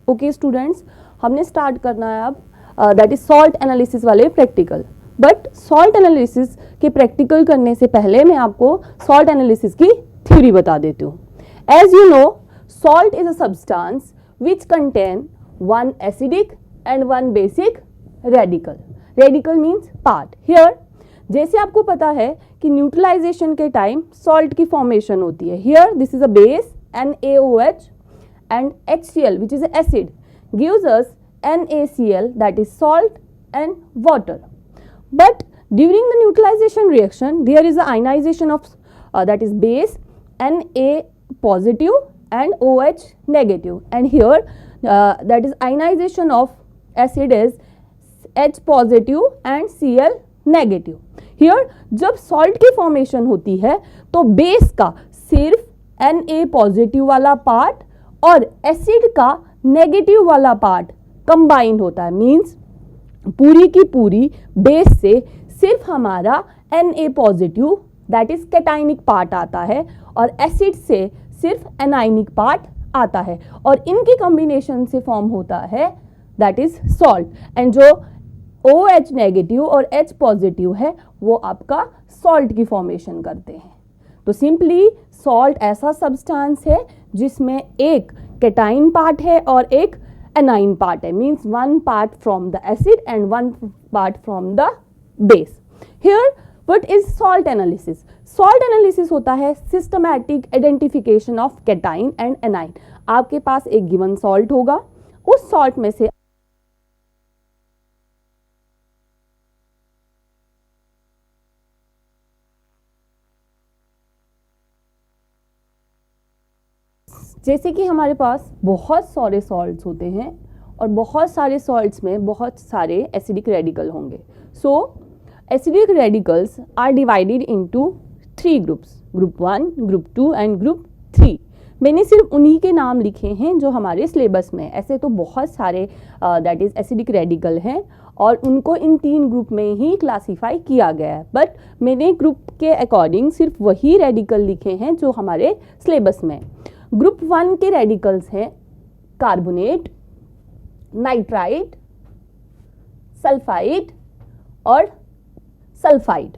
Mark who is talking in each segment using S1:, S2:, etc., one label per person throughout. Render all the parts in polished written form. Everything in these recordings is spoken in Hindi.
S1: ओके स्टूडेंट्स, हमने स्टार्ट करना है अब दैट इज सॉल्ट एनालिसिस वाले प्रैक्टिकल। बट सॉल्ट एनालिसिस के प्रैक्टिकल करने से पहले मैं आपको सॉल्ट एनालिसिस की थ्योरी बता देती हूँ। As you know, salt is a substance which contain one acidic and one basic radical. Radical means part. Here, जैसे आपको पता है कि न्यूट्रलाइजेशन के टाइम सॉल्ट की फॉर्मेशन होती है. Here, this is a base NaOH and HCl which is an acid gives us NaCl, that is salt and water. But during the neutralization reaction, there is a ionization of that is base Na positive and OH negative, and here that is ionization of acid is H positive and Cl negative. Here जब salt की formation होती है तो base का सिर्फ Na positive वाला part और acid का negative वाला part combine होता है. मीन्स पूरी की पूरी base से सिर्फ हमारा Na positive that is cationic part आता है और acid से सिर्फ एनाइनिक पार्ट आता है और इनके कॉम्बिनेशन से फॉर्म होता है दैट इज सॉल्ट. एंड जो OH नेगेटिव और H पॉजिटिव है वो आपका सॉल्ट की फॉर्मेशन करते हैं. तो सिंपली सॉल्ट ऐसा सब्सटेंस है जिसमें एक कैटाइन पार्ट है और एक एनाइन पार्ट है. Means one part from the acid and one part from the base. Here what is salt analysis? Salt analysis होता है systematic identification of cation and A9. आपके पास एक गिवन सॉल्ट होगा, उस सॉल्ट में से जैसे कि हमारे पास बहुत सारे सॉल्ट्स होते हैं और बहुत सारे सॉल्ट्स में बहुत सारे एसिडिक रेडिकल होंगे. So acidic radicals are divided into 3 groups, group 1, group 2 and group 3. मैंने सिर्फ उन्हीं के नाम लिखे हैं जो हमारे सिलेबस में. ऐसे तो बहुत सारे दैट इज एसिडिक रेडिकल हैं और उनको इन 3 ग्रुप में ही क्लासीफाई किया गया है. बट मैंने ग्रुप के अकॉर्डिंग सिर्फ वही रेडिकल लिखे हैं जो हमारे सिलेबस में. ग्रुप 1 के रेडिकल्स हैं कार्बोनेट, नाइट्राइट, सल्फाइड और सल्फाइड.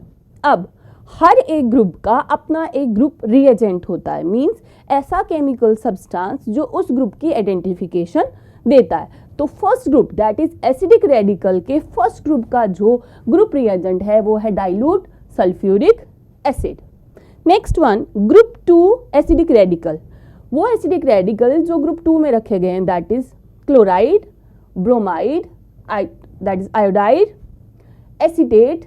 S1: अब हर एक ग्रुप का अपना एक ग्रुप रिएजेंट होता है. मींस ऐसा केमिकल सब्सटेंस जो उस ग्रुप की आइडेंटिफिकेशन देता है. तो first group that is acidic radical के फर्स्ट ग्रुप का जो ग्रुप रिएजेंट है वो है dilute sulphuric acid. Next one group 2 acidic radical. वो एसिडिक रेडिकल जो ग्रुप 2 में रखे गए हैं that is chloride, bromide, that is iodide, acetate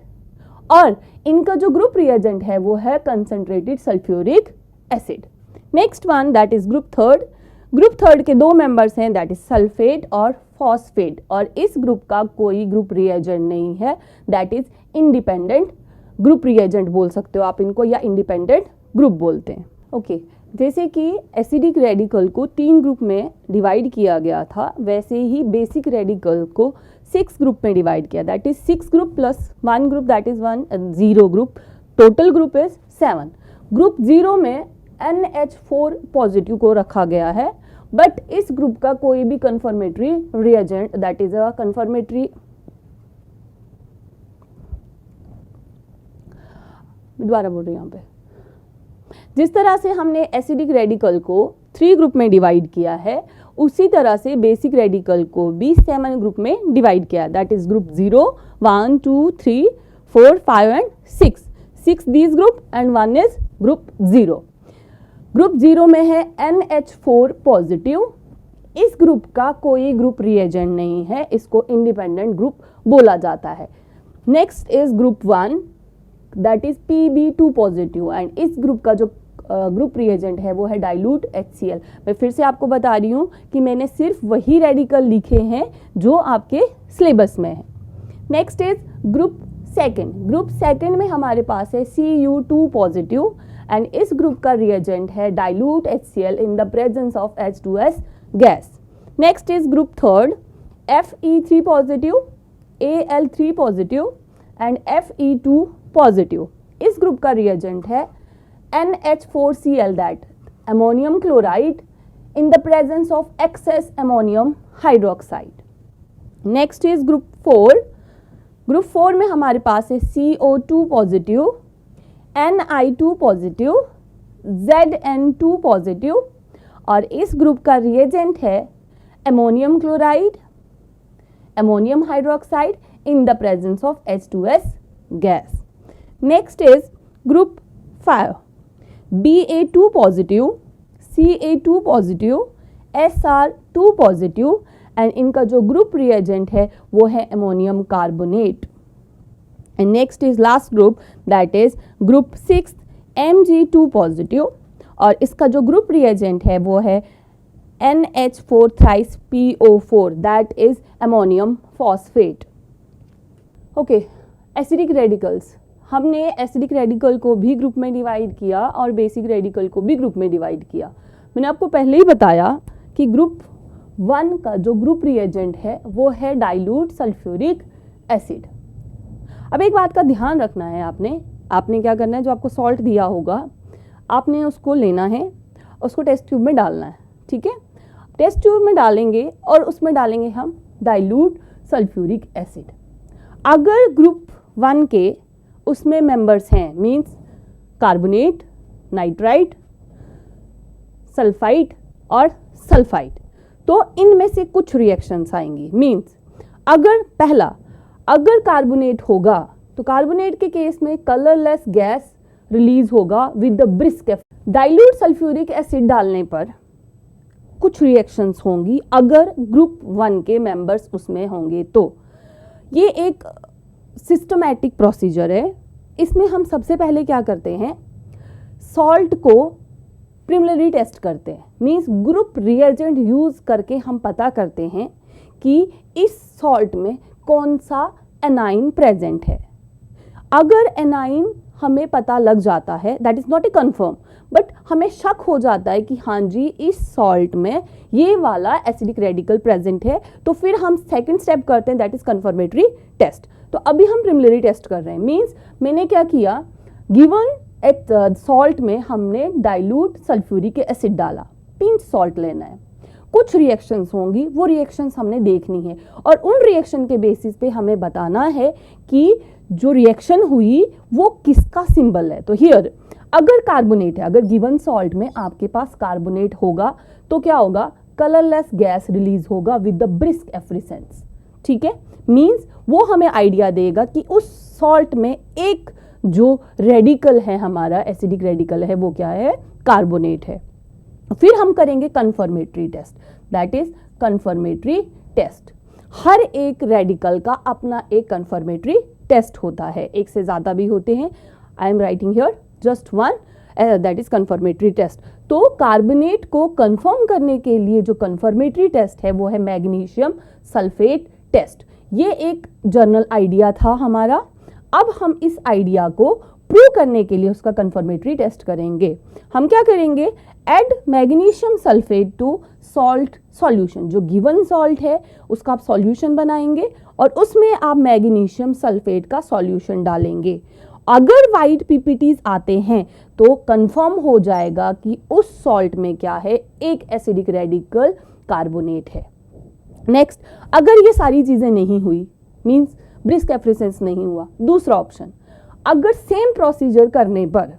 S1: और इनका जो ग्रुप रिएजेंट है वो है concentrated sulphuric acid. Next one that is group 3. Group 3 के 2 मेंबर्स हैं दैट इज सल्फेट और फॉस्फेट और इस ग्रुप का कोई ग्रुप रिएजेंट नहीं है. That is independent group reagent बोल सकते हो आप इनको या इंडिपेंडेंट ग्रुप बोलते हैं. ओके जैसे कि एसिडिक रेडिकल को 3 ग्रुप में डिवाइड किया गया था वैसे ही बेसिक रेडिकल को 6 ग्रुप में डिवाइड किया. That is 6 group plus 1 group that is 1 0 group. Total group is 7. Group 0 में NH4 पॉजिटिव को रखा गया है बट इस ग्रुप का कोई भी confirmatory reagent that is a confirmatory दोबारा बोल रही हूँ यहाँ पे. जिस तरह से हमने एसिडिक रेडिकल को 3 ग्रुप में डिवाइड किया है उसी तरह से बेसिक रेडिकल को भी 7 ग्रुप में डिवाइड किया. That is group 0, 1, 2, 3, 4, 5 and 6. 6 this group and 1 is group 0. Group 0 में है NH4 पॉजिटिव. इस ग्रुप का कोई ग्रुप रिएजेंट नहीं है, इसको इंडिपेंडेंट ग्रुप बोला जाता है. Next is group 1 that is Pb2 positive and इस ग्रुप का जो ग्रुप रिएजेंट है वो है डाइल्यूट HCl. मैं फिर से आपको बता रही हूँ कि मैंने सिर्फ वही रेडिकल लिखे हैं जो आपके सिलेबस में है. Next is group 2. ग्रुप 2 में हमारे पास है Cu2 पॉजिटिव एंड इस ग्रुप का रिएजेंट है dilute HCl in the presence of H2S gas. Next is group 3 Fe3 positive, Al3 positive and Fe2 positive. इस ग्रुप का रिएजेंट है NH4Cl that ammonium chloride in the presence of excess ammonium hydroxide. Next is group 4। Group 4 में हमारे पास है CO2 positive, Ni2 positive, Zn2 positive, और इस ग्रुप का रिएजेंट है ammonium chloride, ammonium hydroxide in the presence of H2S gas. Next is group 5, Ba2 positive, Ca2 positive, Sr2 positive, and इनका जो ग्रुप रिएजेंट है वो है ammonium carbonate. And next is last group, that is group 6, Mg2 positive, और इसका जो ग्रुप रिएजेंट है वो है NH4 thrice PO4, that is ammonium phosphate. Okay, acidic radicals, हमने एसिडिक रेडिकल को भी ग्रुप में डिवाइड किया और बेसिक रेडिकल को भी ग्रुप में डिवाइड किया। मैंने आपको पहले ही बताया कि ग्रुप 1 का जो ग्रुप रिएजेंट है वो है डाइल्यूट सल्फ्यूरिक एसिड। अब एक बात का ध्यान रखना है, आपने क्या करना है, जो आपको सॉल्ट दिया होगा आपने उसको लेना है, उसको टेस्ट ट्यूब में डालना है, ठीक है। टेस्ट ट्यूब में डालेंगे और उसमें डालेंगे हम डाइल्यूट सल्फ्यूरिक एसिड। अगर ग्रुप 1 के उसमें मेंबर्स हैं, मींस कार्बोनेट, नाइट्राइट, सल्फाइड और सल्फाइड, तो इनमें से कुछ रिएक्शंस आएंगी। मींस अगर कार्बोनेट होगा तो कार्बोनेट के केस में कलरलेस गैस रिलीज होगा with the brisk effect. Dilute sulphuric acid डालने पर कुछ रिएक्शंस होंगी अगर ग्रुप 1 के मेंबर्स उसमें होंगे तो। ये एक सिस्टमैटिक प्रोसीजर है। इसमें हम सबसे पहले क्या करते हैं, सॉल्ट को प्रिलिमिनरी टेस्ट करते हैं, मींस ग्रुप रिएजेंट यूज करके हम पता करते हैं कि इस सॉल्ट में कौन सा एनाइन प्रेजेंट है। अगर एनाइन हमें पता लग जाता है, that is not a confirm, but हमें शक हो जाता है कि हाँ जी इस सॉल्ट में ये वाला एसिडिक रेडिकल प्रेजेंट है, तो फिर हम सेकंड स्टेप करते हैं, दैट इज कंफर्मेटरी टेस्ट। तो अभी हम प्रिलिमिनरी टेस्ट कर रहे हैं, मींस मैंने क्या किया, गिवन एट सॉल्ट में हमने डाइल्यूट सल्फ्यूरिक एसिड डाला, पिंच सॉल्ट लेना है, कुछ रिएक्शंस होंगी, वो रिएक्शंस हमने देखनी है और उन रिएक्शन के बेसिस पे हमें बताना है कि जो रिएक्शन हुई वो किसका सिंबल है। तो हियर अगर कार्बोनेट है, अगर गिवन सॉल्ट में आपके पास कार्बोनेट होगा तो क्या होगा, कलरलेस गैस रिलीज होगा विद द ब्रिस्क एफ्रिसेंस, ठीक है। मींस वो हमें आइडिया देगा कि उस सॉल्ट में एक जो रेडिकल है हमारा एसिडिक रेडिकल है वो क्या है, कार्बोनेट है। फिर हम करेंगे confirmatory test, that is confirmatory test. हर एक रेडिकल का अपना एक कंफर्मेटरी टेस्ट होता है, एक से ज्यादा भी होते हैं, I am writing here just one, that is confirmatory test. तो कार्बोनेट को कंफर्म करने के लिए जो कंफर्मेटरी टेस्ट है वो है मैग्नीशियम सल्फेट टेस्ट। ये एक जनरल आइडिया था हमारा। अब हम इस आइडिया को प्रूव करने के लिए उसका कंफर्मेटरी टेस्ट करेंगे। हम क्या करेंगे, add magnesium sulphate to salt solution, जो गिवन सॉल्ट है उसका आप सॉल्यूशन बनाएंगे और उसमें आप मैग्नीशियम सल्फेट का सॉल्यूशन डालेंगे। अगर वाइट पीपीटीज आते हैं तो कंफर्म हो जाएगा कि उस सॉल्ट में क्या है, एक एसिडिक रेडिकल कार्बोनेट है। नेक्स्ट, अगर ये सारी चीजें नहीं हुई, मींस ब्रिस्क एफ्रिसेंस नहीं हुआ, दूसरा ऑप्शन, अगर सेम प्रोसीजर करने पर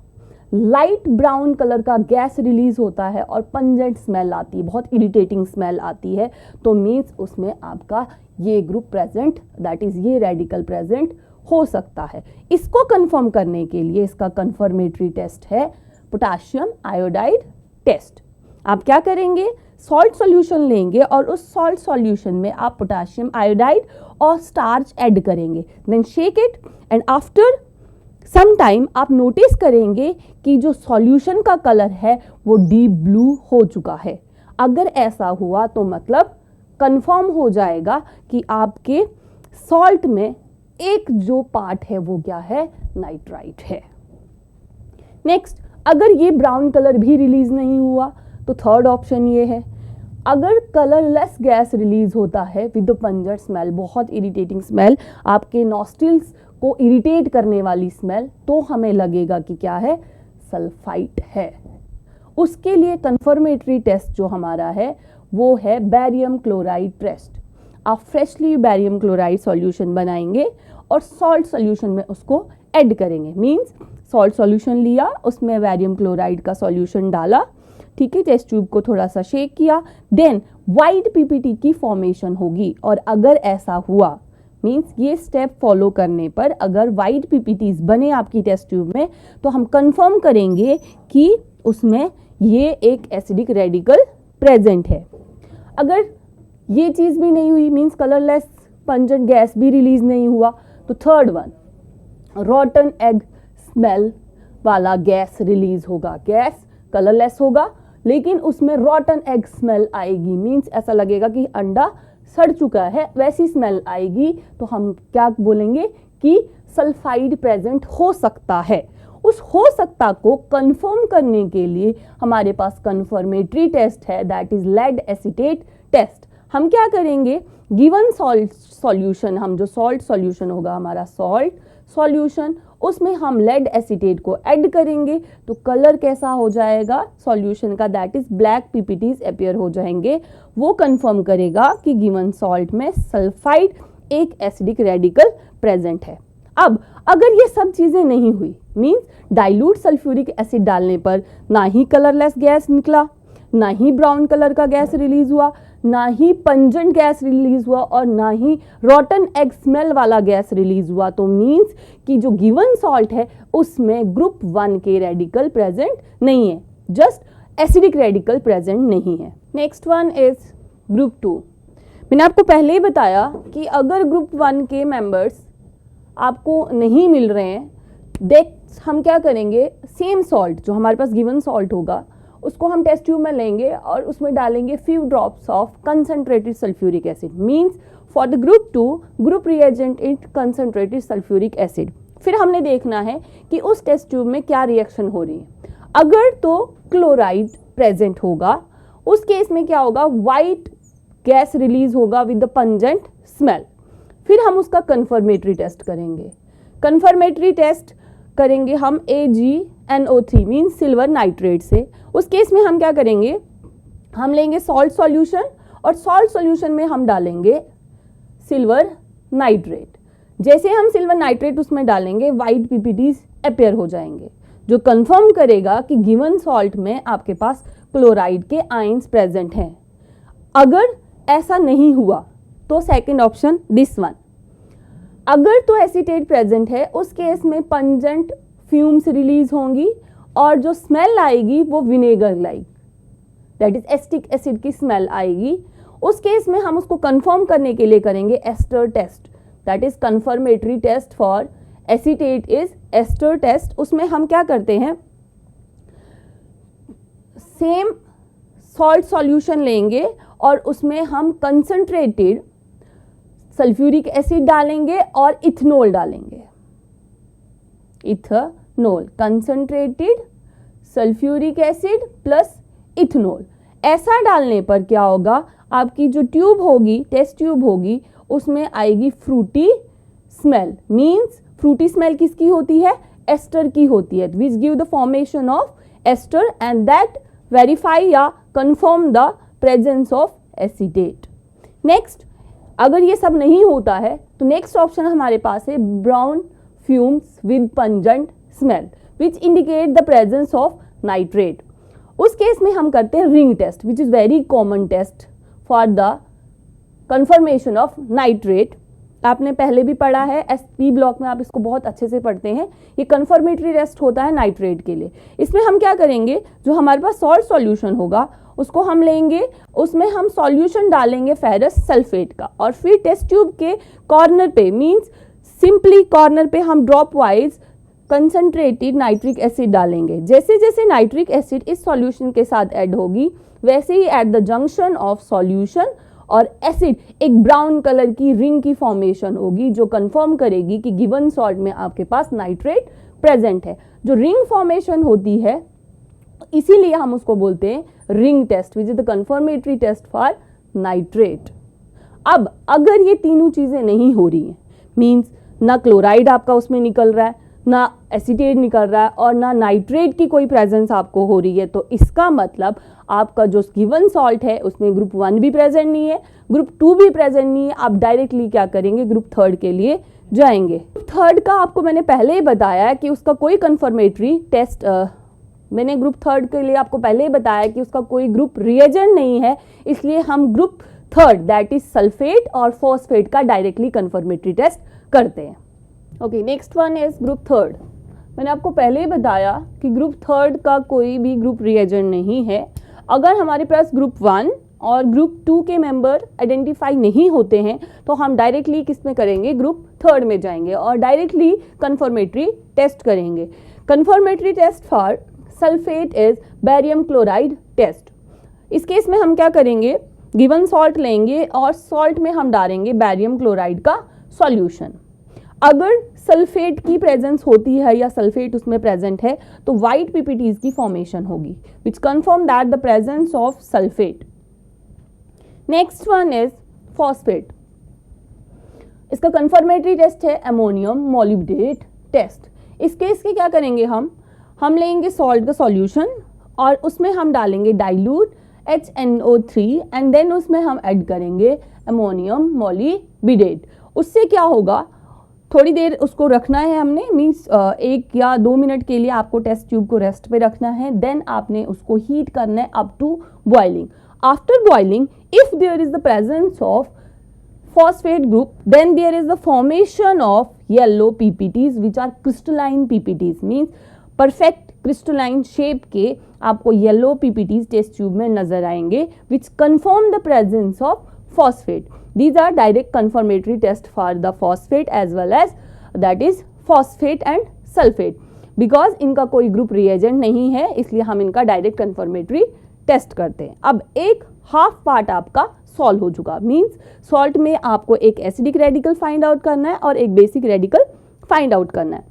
S1: लाइट ब्राउन कलर का गैस रिलीज होता है और पंजेंट स्मेल आती है, बहुत इरिटेटिंग स्मेल आती है, तो मींस उसमें आपका ये ग्रुप प्रेजेंट, दैट इज ये रेडिकल प्रेजेंट हो सकता है। इसको कंफर्म करने के लिए इसका कंफर्मेटरी टेस्ट है पोटेशियम आयोडाइड टेस्ट। आप क्या करेंगे, सॉल्ट सॉल्यूशन लेंगे और उस सॉल्ट सॉल्यूशन में आप पोटेशियम आयोडाइड और स्टार्च ऐड करेंगे, then shake it and after some time आप नोटिस करेंगे कि जो सॉल्यूशन का कलर है वो डीप ब्लू हो चुका है। अगर ऐसा हुआ तो मतलब कंफर्म हो जाएगा कि आपके सॉल्ट में एक जो पार्ट है वो क्या है, नाइट्राइट है। नेक्स्ट, अगर ये ब्राउन कलर भी रिलीज नहीं हुआ तो थर्ड ऑप्शन ये है, अगर कलरलेस गैस रिलीज होता है विद पंजेंट स्मेल, बहुत इरिटेटिंग स्मेल, आपके नॉस्ट्रिल्स को इरिटेट करने वाली स्मेल, तो हमें लगेगा कि क्या है, सल्फाइट है। उसके लिए कंफर्मेटरी टेस्ट जो हमारा है वो है बैरियम क्लोराइड टेस्ट। आप फ्रेशली बैरियम क्लोराइड सॉल्यूशन बनाएंगे और सॉल्ट सॉल्यूशन में उसको ऐड करेंगे। मींस सॉल्ट सॉल्यूशन लिया, उसमें बैरियम क्लोराइड का सॉल्यूशन डाला, ठीक है, टेस्ट ट्यूब को थोड़ा सा शेक किया, देन वाइट पीपीटी की फॉर्मेशन होगी। और अगर ऐसा हुआ, मींस ये स्टेप फॉलो करने पर अगर वाइट पीपीटीज बने आपकी टेस्ट ट्यूब में, तो हम कंफर्म करेंगे कि उसमें ये एक एसिडिक रेडिकल प्रेजेंट है। अगर ये चीज़ भी नहीं हुई, मींस कलरलेस पंजेंट गैस भी रिलीज नहीं हुआ, तो थर्ड वन, रॉटन एग स्मेल वाला गैस रिलीज होगा। गैस कलरलेस होगा लेकिन उसमें रॉटन एग स्मेल आएगी, मींस ऐसा लगेगा कि अंडा सड़ चुका है, वैसी स्मेल आएगी। तो हम क्या बोलेंगे कि सल्फाइड प्रेजेंट हो सकता है। उस हो सकता को कंफर्म करने के लिए हमारे पास कंफर्मेटरी टेस्ट है, that is lead acetate test. हम क्या करेंगे, गिवन सॉल्ट सॉल्यूशन, हम जो सॉल्ट सॉल्यूशन होगा हमारा सॉल्ट सॉल्यूशन, उसमें हम लेड एसीटेट को ऐड करेंगे तो कलर कैसा हो जाएगा सॉल्यूशन का, that is black PPTs appear हो जाएंगे। वो कंफर्म करेगा कि गिवन सॉल्ट में सल्फाइड एक एसिडिक रेडिकल प्रेजेंट है। अब अगर ये सब चीजें नहीं हुई, मींस डाइल्यूट सल्फ्यूरिक एसिड डालने पर ना ही कलरलेस गैस निकला, ना ही ब्राउन कलर का गैस रिलीज हुआ, ना ही पंजेंट गैस रिलीज हुआ और ना ही रॉटन एग स्मेल वाला गैस रिलीज हुआ, तो मींस कि जो गिवन सॉल्ट है उसमें ग्रुप 1 के रेडिकल प्रेजेंट नहीं है, जस्ट एसिडिक रेडिकल प्रेजेंट नहीं है। Next one is group 2। मैंने आपको पहले ही बताया कि अगर ग्रुप 1 के मेंबर्स आपको नहीं मिल रहे हैं, देख हम क्या करेंगे, सेम सॉल्ट जो हमारे पास गिवन सॉल्ट होगा उसको हम टेस्ट ट्यूब में लेंगे और उसमें डालेंगे few drops of concentrated sulphuric acid. Means for the group 2 group reagent it concentrated sulphuric acid. फिर हमने देखना है कि उस टेस्ट ट्यूब में क्या रिएक्शन हो रही है। अगर तो क्लोराइड प्रेजेंट होगा, उस केस में क्या होगा, वाइट गैस रिलीज होगा विद द पंजेंट स्मेल। फिर हम उसका कन्फर्मेटरी टेस्ट करेंगे। कन्फर्मेटरी टेस्ट करेंगे हम AgNO3 मीन सिल्वर नाइट्रेट से। उस केस में हम क्या करेंगे, हम लेंगे सॉल्ट सॉल्यूशन और सॉल्ट सॉल्यूशन में हम डालेंगे सिल्वर नाइट्रेट। जैसे हम सिल्वर नाइट्रेट उसमें डालेंगे, वाइट पीपीटीज अपीयर हो जाएंगे, जो कंफर्म करेगा कि गिवन सॉल्ट में आपके पास क्लोराइड के आयंस प्रेजेंट हैं। अगर ऐसा नहीं हुआ तो सेकंड ऑप्शन दिस वन, अगर तो एसीटेट प्रेजेंट है, उस केस में पंजेंट फ्यूम्स रिलीज होंगी और जो स्मेल आएगी वो vinegar like, that is acetic acid की स्मेल आएगी। उस केस में हम उसको कंफर्म करने के लिए करेंगे ester test, that is confirmatory test for acetate is ester test. उसमें हम क्या करते हैं, सेम सॉल्ट सॉल्यूशन लेंगे और उसमें हम कंसंट्रेटेड सल्फ्यूरिक एसिड डालेंगे और इथेनॉल डालेंगे। Ethanol, concentrated sulphuric acid plus ethanol. ऐसा डालने पर क्या होगा, आपकी जो ट्यूब होगी, टेस्ट ट्यूब होगी, उसमें आएगी fruity smell. Means fruity smell किसकी होती है, एस्टर की होती है, which give the formation of ester and that verify या confirm the presence of acetate. Next, अगर ये सब नहीं होता है तो नेक्स्ट ऑप्शन हमारे पास है brown fumes with pungent smell which indicate the presence of nitrate. उस केस में हम करते हैं ring test, which is very common test for the confirmation of nitrate. आपने पहले भी पढ़ा है, SP ब्लॉक में आप इसको बहुत अच्छे से पढ़ते हैं। ये कंफर्मेटरी टेस्ट होता है नाइट्रेट के लिए। इसमें हम क्या करेंगे, जो हमारे पास सॉल्ट सॉल्यूशन होगा उसको हम लेंगे, उसमें हम सॉल्यूशन डालेंगे फेरस सल्फेट का और फिर टेस्ट ट्यूब के कॉर्नर पे, मींस सिंपली कॉर्नर पे हम drop wise concentrated nitric acid डालेंगे। जैसे जैसे नाइट्रिक एसिड इस सॉल्यूशन के साथ ऐड होगी, वैसे ही at the junction of solution और एसिड एक ब्राउन कलर की रिंग की फॉर्मेशन होगी, जो कंफर्म करेगी कि गिवन सॉल्ट में आपके पास नाइट्रेट प्रेजेंट है। जो रिंग फॉर्मेशन होती है इसीलिए हम उसको बोलते हैं ring test, which is the confirmatory test for nitrate. अब अगर ये तीनों चीजें नहीं हो रही हैं, मींस ना क्लोराइड आपका उसमें निकल रहा है, ना एसीटेट निकल रहा है और ना नाइट्रेट की कोई प्रेजेंस आपको हो रही है, तो इसका मतलब आपका जो गिवन सॉल्ट है उसमें ग्रुप 1 भी प्रेजेंट नहीं है, ग्रुप 2 भी प्रेजेंट नहीं है। आप डायरेक्टली क्या करेंगे, ग्रुप 3 के लिए जाएंगे। ग्रुप 3 का आपको मैंने पहले ही बताया कि उसका कोई कंफर्मेटरी टेस्ट, मैंने ग्रुप 3 के लिए आपको पहले ही बताया कि उसका कोई ग्रुप रिएजेंट नहीं है, इसलिए हम ग्रुप 3 दैट इज सल्फेट और फॉस्फेट का डायरेक्टली कंफर्मेटरी टेस्ट करते हैं। Okay, next one is group 3। मैंने आपको पहले ही बताया कि ग्रुप 3 का कोई भी ग्रुप रिएजेंट नहीं है। अगर हमारे पास ग्रुप 1 और ग्रुप 2 के मेंबर आइडेंटिफाई नहीं होते हैं तो हम डायरेक्टली किस में करेंगे, ग्रुप 3 में जाएंगे और डायरेक्टली कंफर्मेटरी टेस्ट करेंगे। Confirmatory test for sulphate is barium chloride test. इस केस में हम क्या करेंगे, गिवन सॉल्ट लेंगे और सॉल्ट में हम डालेंगे बैरियम क्लोराइड का सॉल्यूशन। अगर सल्फेट की प्रेजेंस होती है या सल्फेट उसमें प्रेजेंट है तो वाइट पीपीटीज की फॉर्मेशन होगी which confirm that the presence of sulphate. Next one is phosphate. इसका कंफर्मेटरी टेस्ट है अमोनियम मोलिब्डेट टेस्ट। इस केस के क्या करेंगे, हम लेंगे सॉल्ट का सॉल्यूशन और उसमें हम डालेंगे डाइल्यूट HNO3 एंड देन उसमें हम ऐड करेंगे अमोनियम मोलिब्डेट। उससे क्या होगा, थोड़ी देर उसको रखना है हमने, मीन्स 1 या 2 मिनट के लिए आपको टेस्ट ट्यूब को रेस्ट पे रखना है। देन आपने उसको हीट करना है up to boiling. After boiling if there is the presence of phosphate group then there is the formation of yellow PPTs which are crystalline PPTs, means perfect crystalline shape के आपको yellow PPTs टेस्ट ट्यूब में नजर आएंगे which confirm the presence of phosphate. These are direct confirmatory test for the phosphate as well as that is phosphate and sulfate. Because इनका कोई ग्रुप रिएजेंट नहीं है इसलिए हम इनका डायरेक्ट कंफर्मेटरी टेस्ट करते हैं। अब एक हाफ पार्ट आपका सॉल्व हो चुका, मींस सॉल्ट में आपको एक एसिडिक रेडिकल फाइंड आउट करना है और एक बेसिक रेडिकल फाइंड आउट करना है।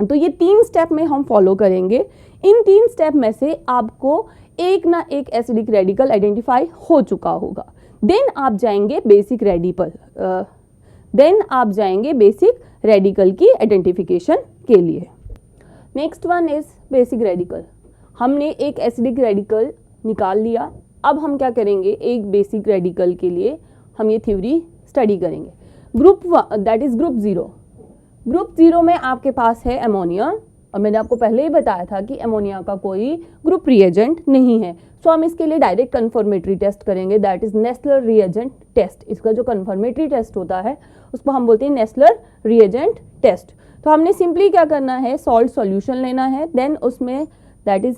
S1: तो ये 3 स्टेप में हम फॉलो करेंगे। इन 3 स्टेप में से आपको एक ना एक एसिडिक रेडिकल आइडेंटिफाई हो चुका होगा। देन आप जाएंगे बेसिक रेडिकल की आइडेंटिफिकेशन के लिए। Next one is basic radical. हमने एक एसिडिक रेडिकल निकाल लिया, अब हम क्या करेंगे, एक बेसिक रेडिकल के लिए हम ये थ्योरी स्टडी करेंगे। Group 1 that is group 0। Group 0 में आपके पास है अमोनिया और मैंने आपको पहले ही बताया था कि अमोनिया का कोई ग्रुप रिएजेंट नहीं है, सो हम इसके लिए डायरेक्ट कंफर्मेटरी टेस्ट करेंगे that is Nessler reagent test. इसका जो कंफर्मेटरी टेस्ट होता है उसको हम बोलते हैं नेस्लर रिएजेंट टेस्ट। तो हमने सिंपली क्या करना है, सॉल्ट सॉल्यूशन लेना है, देन उसमें that is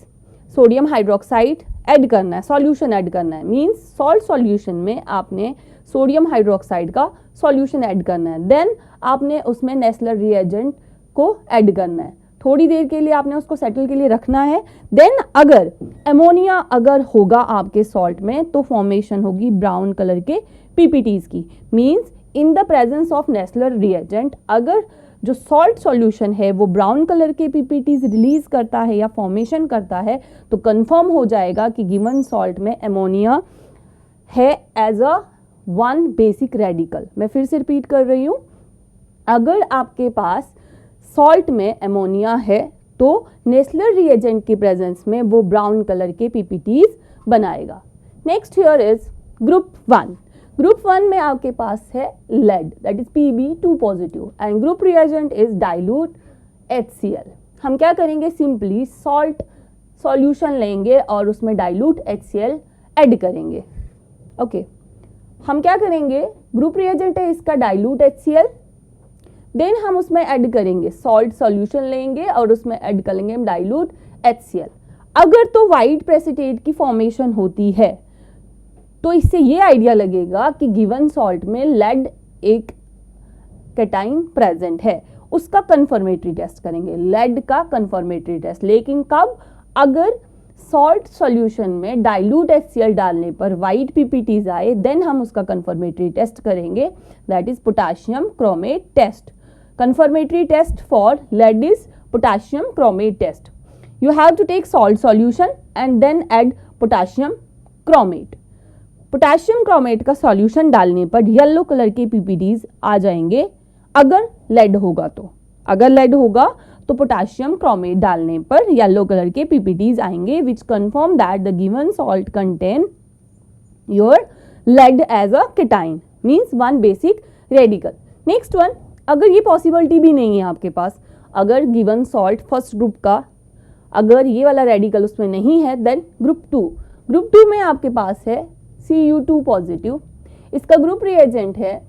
S1: sodium hydroxide add करना है, सॉल्यूशन ऐड करना है, मींस सॉल्ट सॉल्यूशन में आपने सोडियम हाइड्रोक्साइड का सॉल्यूशन ऐड करना है। देन आपने उसमें नेस्लर रिएजेंट को ऐड करना है, थोड़ी देर के लिए आपने उसको सेटल के लिए रखना है। देन अगर अमोनिया अगर होगा आपके सॉल्ट में तो फॉर्मेशन होगी ब्राउन कलर के पीपीटीज की, means in the presence of Nessler reagent अगर जो सॉल्ट सॉल्यूशन है वो ब्राउन कलर के पीपीटीज रिलीज करता है या फॉर्मेशन करता है तो कंफर्म हो जाएगा कि गिवन सॉल्ट में अमोनिया है एज अ 1 बेसिक रेडिकल। मैं फिर से रिपीट कर रही हूँ, अगर आपके पास सॉल्ट में अमोनिया है तो नेस्लर रिएजेंट की प्रेजेंस में वो ब्राउन कलर के पीपीटीज बनाएगा। Next here is group 1। Group 1 में आपके पास है lead that is Pb2 positive and group reagent is dilute HCl। हम क्या करेंगे, सिंपली सॉल्ट सॉल्यूशन लेंगे और उसमें डाइल्यूट HCl ऐड करेंगे। ओके, हम क्या करेंगे, ग्रुप रिएजेंट है इसका डाइल्यूट HCl, देन हम उसमें ऐड करेंगे सॉल्ट सॉल्यूशन लेंगे और उसमें ऐड करेंगे हम डाइल्यूट HCl। अगर तो वाइट प्रेसिटेट की फॉर्मेशन होती है तो इससे ये आइडिया लगेगा कि गिवन सॉल्ट में लेड एक कैटाइन प्रेजेंट है, उसका कंफर्मेटरी टेस्ट करेंगे, लेड का कंफर्मेटरी टेस्ट। लेकिन कब, अगर सॉल्ट सॉल्यूशन में डाइल्यूट HCl डालने पर वाइट पीपीटीज आए देन हम उसका कंफर्मेटरी टेस्ट करेंगे that is potassium chromate test. Confirmatory test for lead is potassium chromate test. You have to take salt solution and then add potassium chromate. Potassium chromate का सॉल्यूशन डालने पर येलो कलर के पीपीटीज आ जाएंगे अगर लेड होगा तो। अगर लेड होगा तो पोटाशियम क्रोमेट डालने पर येलो कलर के पीपीटीज आएंगे which confirm that the given salt contain your lead as a cation means one basic radical. Next one, अगर ये पॉसिबिलिटी भी नहीं है आपके पास, अगर गिवन सॉल्ट फर्स्ट ग्रुप का अगर ये वाला रेडिकल उसमें नहीं है, देन ग्रुप टू में आपके पास है Cu2 पॉजिटिव, इसका ग्रुप रिएजेंट है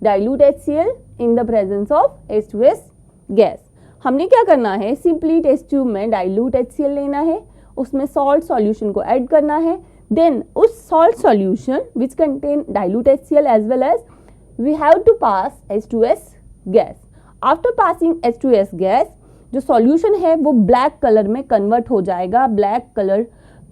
S1: dilute HCl in the presence of H2S gas. हमने क्या करना है, सिंपली टेस्ट ट्यूब में डाइल्यूट HCl लेना है, उसमें सॉल्ट सॉल्यूशन को ऐड करना है, देन उस salt solution which contain dilute HCl as well as we have to pass H2S gas. After passing H2S gas जो सॉल्यूशन है वो ब्लैक कलर में कन्वर्ट हो जाएगा, ब्लैक कलर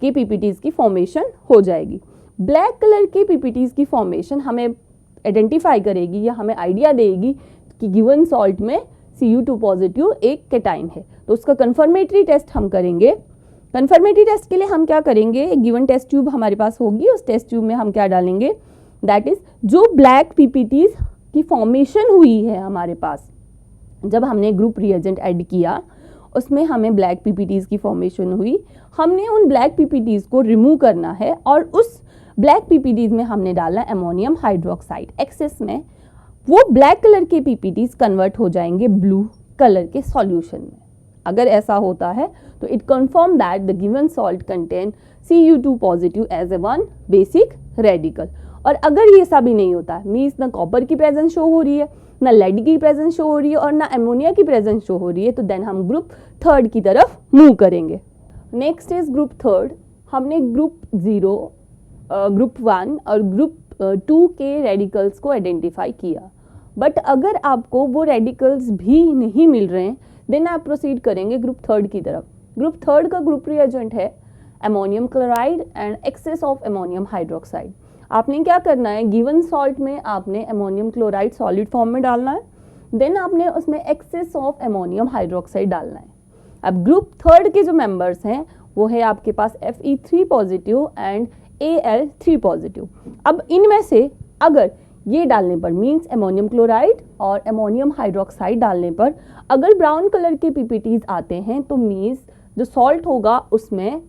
S1: के पीपीटीज की फॉर्मेशन हो जाएगी। ब्लैक कलर के पीपीटीज की फॉर्मेशन हमें आइडेंटिफाई करेगी या हमें आइडिया देगी कि गिवन सॉल्ट में Cu2 पॉजिटिव एक केटाइन है। तो उसका कन्फर्मेटरी टेस्ट हम करेंगे। कन्फर्मेटरी टेस्ट के लिए हम क्या करेंगे, एक गिवन टेस्ट ट्यूब हमारे पास होगी, उस टेस्ट ट्यूब में हम क्या डालेंगे, दैट इज जो ब्लैक पीपीटीज की फॉर्मेशन हुई है हमारे पास जब हमने ग्रुप रिएजेंट ऐड किया, उसमें हमें ब्लैक पीपीटीज की फॉर्मेशन हुई, हमने उन ब्लैक पीपीटीज को रिमूव करना है और उस ब्लैक पीपीटीज में हमने डाला अमोनियम हाइड्रोक्साइड। एक्सेस में वो ब्लैक कलर के पीपीटीज कन्वर्ट हो जाएंगे ब्लू कलर के सॉल्यूशन में। अगर ऐसा होता है तो it confirm that the given salt contain Cu2 positive as a one basic radical. और अगर ये सब भी नहीं होता, मीन्स ना कॉपर की प्रेजेंस शो हो रही है, ना लेड की प्रेजेंस शो हो रही है और ना अमोनिया की प्रेजेंस शो हो रही है, तो देन हम ग्रुप थर्ड की तरफ मूव करेंगे। Next is group third. हमने ग्रुप 0, ग्रुप 1 और ग्रुप 2 के रेडिकल्स को आइडेंटिफाई किया, बट अगर आपको वो रेडिकल्स भी नहीं मिल रहे हैं देन आप प्रोसीड करेंगे ग्रुप थर्ड की तरफ। ग्रुप थर्ड का ग्रुप रिएजेंट है ammonium chloride and excess of ammonium hydroxide. आपने क्या करना है, गिवन सॉल्ट में आपने अमोनियम क्लोराइड सॉलिड फॉर्म में डालना है, देन आपने उसमें एक्सेस ऑफ अमोनियम हाइड्रोक्साइड डालना है। अब ग्रुप थर्ड के जो मेंबर्स हैं वो है आपके पास Fe3 positive and Al3 positive. अब इनमें से अगर ये डालने पर मींस अमोनियम क्लोराइड और अमोनियम हाइड्रोक्साइड डालने पर अगर ब्राउन कलर के पीपीटीज आते हैं तो मींस जो सॉल्ट होगा उसमें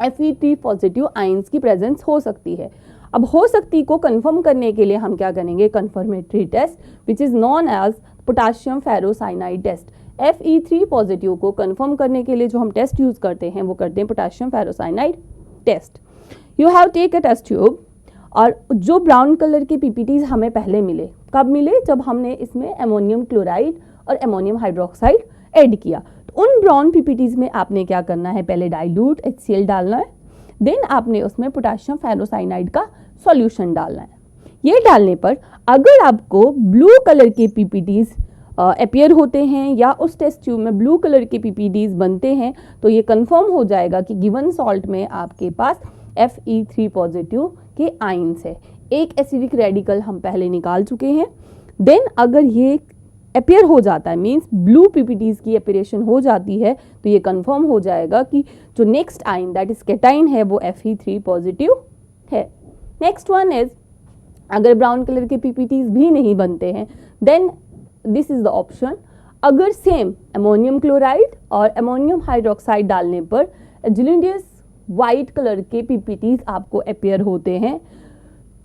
S1: Fe3 पॉजिटिव आयंस की प्रेजेंस हो सकती है। अब हो सकती को कंफर्म करने के लिए हम क्या करेंगे, confirmatory test which is known as potassium ferrocyanide test. Fe3 positive को कंफर्म करने के लिए जो हम टेस्ट यूज करते हैं वो करते हैं potassium ferrocyanide test. You have take a test tube और जो ब्राउन कलर के पीपीटीज हमें पहले मिले, कब मिले, जब हमने इसमें अमोनियम क्लोराइड और अमोनियम हाइड्रोक्साइड ऐड किया। तो उन ब्राउन पीपीटीज में आपने क्या करना है, पहले डाइल्यूट HCl डालना है, देन आपने उसमें पोटाशियम फेरोसाइनाइड का सॉल्यूशन डालना है। ये डालने पर अगर आपको ब्लू कलर के पीपीटीज अपीयर होते हैं या उस टेस्ट ट्यूब में ब्लू कलर के पीपीटीज बनते हैं तो ये कंफर्म हो जाएगा कि गिवन सॉल्ट में आपके पास Fe3 पॉजिटिव के आयंस है। एक एसिडिक रेडिकल हम पहले निकाल चुके हैं। देन अगर ये अपीयर हो जाता है मींस ब्लू पीपीटीज की अपीरेशन हो जाती है तो ये कंफर्म हो जाएगा कि जो next ion that is cation है वो Fe3 पॉजिटिव है। नेक्स्ट वन इज अगर ब्राउन कलर के पीपीटीज भी नहीं बनते हैं then this is the option. अगर सेम अमोनियम क्लोराइड और अमोनियम हाइड्रोक्साइड डालने पर एजिलिडियस वाइट कलर के पीपीटीज आपको अपीयर होते हैं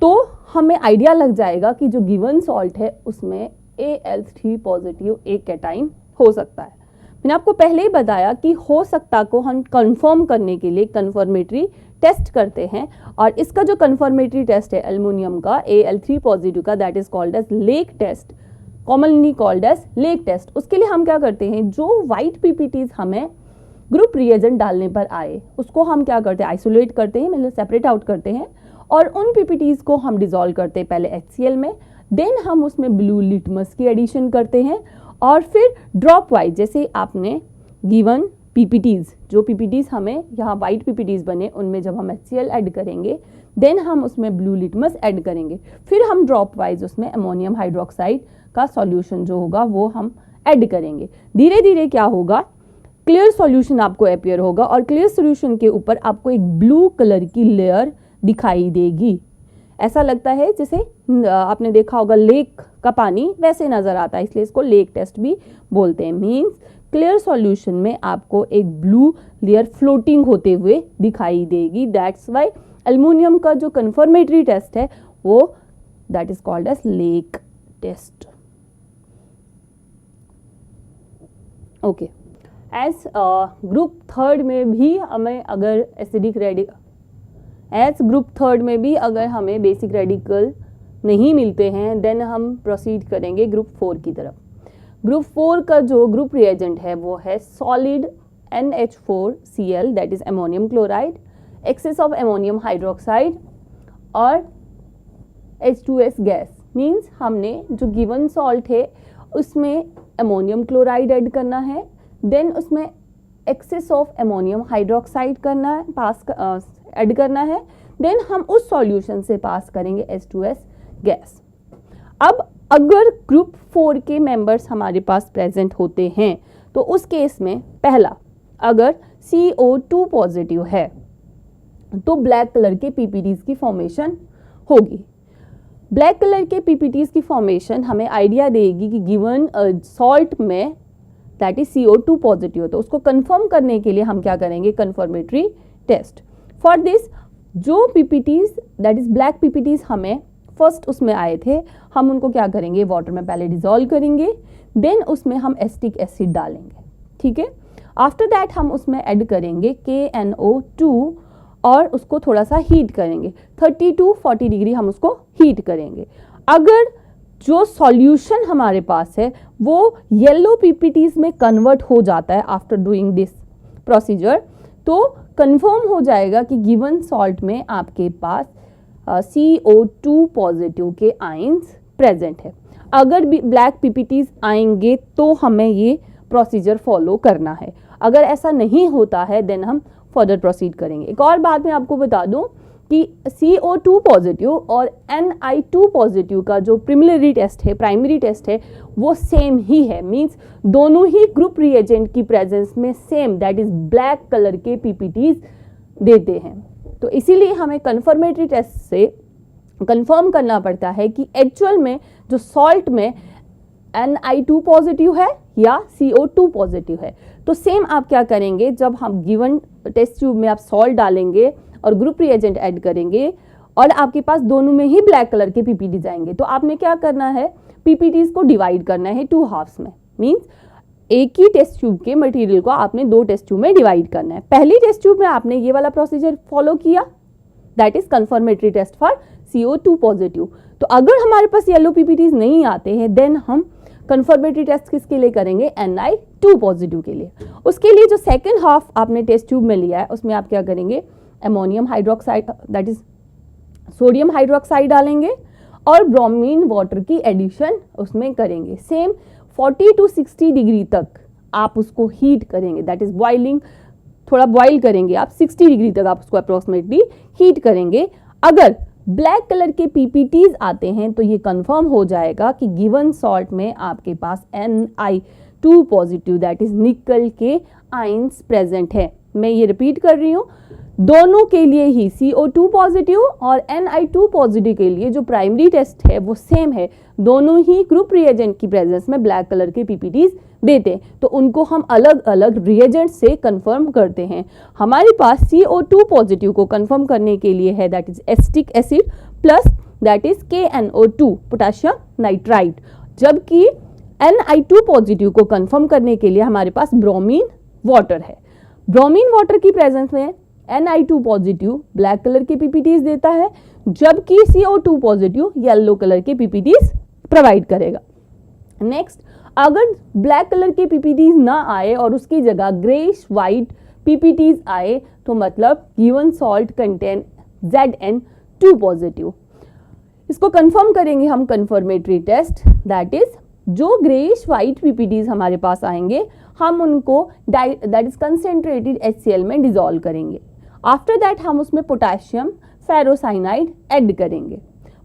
S1: तो हमें आइडिया लग जाएगा कि जो गिवन सॉल्ट है उसमें Al3 पॉजिटिव एक कैटाइन हो सकता है। मैंने आपको पहले ही बताया कि हो सकता को हम कंफर्म करने के लिए कंफर्मेटरी टेस्ट करते हैं और इसका जो कंफर्मेटरी टेस्ट है एल्युमिनियम का Al3 पॉजिटिव का that is called as lake test, commonly called as lake test. उसके लिए हम क्या करते हैं, जो वाइट पीपीटीज हमें ग्रुप रिएजेंट डालने पर आए उसको हम क्या करते हैं, आइसोलेट करते हैं, मतलब सेपरेट आउट करते हैं और उन पीपीटीज को हम डिसॉल्व करते हैं पहले HCl में, देन हम उसमें ब्लू लिटमस की एडिशन करते हैं और फिर ड्रॉप वाइज जैसे आपने गिवन पीपीटीज, जो पीपीटीज हमें यहाँ वाइट पीपीटीज बने उनमें जब हम HCl ऐड करेंगे देन हम उसमें ब्लू लिटमस ऐड करेंगे, फिर हम ड्रॉप वाइज उसमें अमोनियम हाइड्रोक्साइड का सॉल्यूशन जो होगा वो हम ऐड करेंगे। धीरे धीरे क्या होगा, क्लियर सॉल्यूशन आपको अपीयर होगा और क्लियर सॉल्यूशन के ऊपर आपको एक ब्लू कलर की लेयर दिखाई देगी। ऐसा लगता है जैसे आपने देखा होगा लेक का पानी वैसे नजर आता है, इसलिए इसको लेक टेस्ट भी बोलते हैं। मींस क्लियर सॉल्यूशन में आपको एक ब्लू लेयर फ्लोटिंग होते हुए दिखाई देगी। दैट्स वाई एल्युमिनियम का जो कंफर्मेटरी टेस्ट है वो that is called as lake test. Okay, as group third में भी हमें अगर ग्रुप थर्ड में भी अगर हमें बेसिक रेडिकल नहीं मिलते हैं देन हम प्रोसीड करेंगे ग्रुप 4 की तरफ। ग्रुप 4 का जो ग्रुप रिएजेंट है वो है solid NH4Cl that is ammonium chloride, excess of ammonium hydroxide और H2S गैस। मीन्स हमने जो गिवन सॉल्ट है उसमें अमोनियम क्लोराइड ऐड करना है, देन उसमें एक्सेस ऑफ अमोनियम हाइड्रोक्साइड करना है, ऐड करना है, देन हम उस सॉल्यूशन से पास करेंगे H2S गैस। अब अगर ग्रुप 4 के मेंबर्स हमारे पास प्रेजेंट होते हैं तो उस केस में पहला, अगर CO2 पॉजिटिव है तो ब्लैक कलर के PPTs की फॉर्मेशन होगी। ब्लैक कलर के PPTs की फॉर्मेशन हमें आइडिया देगी कि गिवन सॉल्ट में दैट इज CO2 पॉजिटिव है, तो उसको कंफर्म करने के लिए हम क्या करेंगे, कंफर्मेटरी टेस्ट। फॉर दिस जो PPTs that is black PPTs हमें फर्स्ट उसमें आए थे, हम उनको क्या करेंगे, वाटर में पहले डिजोल्व करेंगे, देन उसमें हम एसिटिक एसिड डालेंगे, ठीक है। आफ्टर दैट हम उसमें ऐड करेंगे KNO2 और उसको थोड़ा सा हीट करेंगे, 30 to 40 डिग्री हम उसको हीट करेंगे। अगर जो सॉल्यूशन हमारे पास है वो येलो PPTs में कन्वर्ट हो जाता है आफ्टर डूइंग दिस प्रोसीजर, तो कंफर्म हो जाएगा कि गिवन सॉल्ट में आपके पास CO2 पॉजिटिव के आयंस प्रेजेंट है। अगर ब्लैक PPTs आएंगे तो हमें ये प्रोसीजर फॉलो करना है, अगर ऐसा नहीं होता है देन हम फर्दर प्रोसीड करेंगे। एक और बात मैं आपको बता दूं कि CO2 पॉजिटिव और Ni2 पॉजिटिव का जो प्राइमरी टेस्ट है वो सेम ही है। मींस दोनों ही ग्रुप रिएजेंट की प्रेजेंस में same that is black colour के PPTs देते हैं। तो इसीलिए हमें कंफर्मेटरी टेस्ट से कंफर्म करना पड़ता है कि एक्चुअल में जो सॉल्ट में Ni2 पॉजिटिव है या CO2 पॉजिटिव है। तो सेम आप क्या करेंगे, जब हम गिवन टेस्ट ट्यूब में आप सॉल्ट डालेंगे और ग्रुप रिएजेंट ऐड करेंगे और आपके पास दोनों में ही ब्लैक कलर के PPTs आएंगे, तो आपने क्या करना है, PPTs को डिवाइड करना है 2 हाफ्स में। मींस एक ही टेस्ट ट्यूब के मटेरियल को आपने 2 टेस्ट ट्यूब में डिवाइड करना है। पहली टेस्ट ट्यूब में आपने ये वाला प्रोसीजर फॉलो किया, that is confirmatory test for CO2 positive. तो अगर हमारे पास येलो PPTs नहीं आते हैं देन हम कंफर्मेटरी टेस्ट किसके लिए करेंगे, Ni2 पॉजिटिव के लिए। उसके लिए जो सेकेंड हाफ आपने टेस्ट ट्यूब में लिया है उसमें आप क्या करेंगे, ammonium hydroxide that is sodium hydroxide डालेंगे और ब्रोमीन वाटर की एडिशन उसमें करेंगे। सेम 40 to 60 डिग्री तक आप उसको हीट करेंगे, दैट इज बॉइलिंग, थोड़ा बॉइल करेंगे आप, 60 डिग्री तक आप उसको अप्रोक्सीमेटली हीट करेंगे। अगर ब्लैक कलर के PPTs आते हैं तो ये कंफर्म हो जाएगा कि गिवन सॉल्ट में आपके पास Ni2 पॉजिटिव दैट इज निकल के आयंस प्रेजेंट है। मैं ये रिपीट कर रही हूँ, दोनों के लिए ही CO2 पॉजिटिव और Ni2 पॉजिटिव के लिए जो प्राइमरी टेस्ट है वो सेम है, दोनों ही ग्रुप रिएजेंट की प्रेजेंस में ब्लैक कलर के PPTs देते हैं, तो उनको हम अलग अलग रिएजेंट से कंफर्म करते हैं। हमारे पास CO2 पॉजिटिव को कंफर्म करने के लिए है that is acetic acid plus that is KNO2 potassium nitrite, जबकि Ni2 पॉजिटिव को कंफर्म करने के लिए हमारे पास ब्रोमीन वाटर है। ब्रोमीन वाटर की प्रेजेंस में Ni2 पॉजिटिव ब्लैक कलर के PPTs देता है, जबकि CO2 पॉजिटिव येलो कलर के PPTs प्रोवाइड करेगा। नेक्स्ट, अगर ब्लैक कलर के PPTs ना आए और उसकी जगह ग्रेइश वाइट PPTs आए तो मतलब given salt contain Zn2 positive. इसको कंफर्म करेंगे हम कंफर्मेटरी टेस्ट, दैट इज जो ग्रेइश वाइट PPTs हमारे पास आएंगे हम उनको दैट इज कंसेंट्रेटेड HCl में डिजोल्व करेंगे। आफ्टर दैट हम उसमें पोटेशियम फेरोसाइनाइड ऐड करेंगे।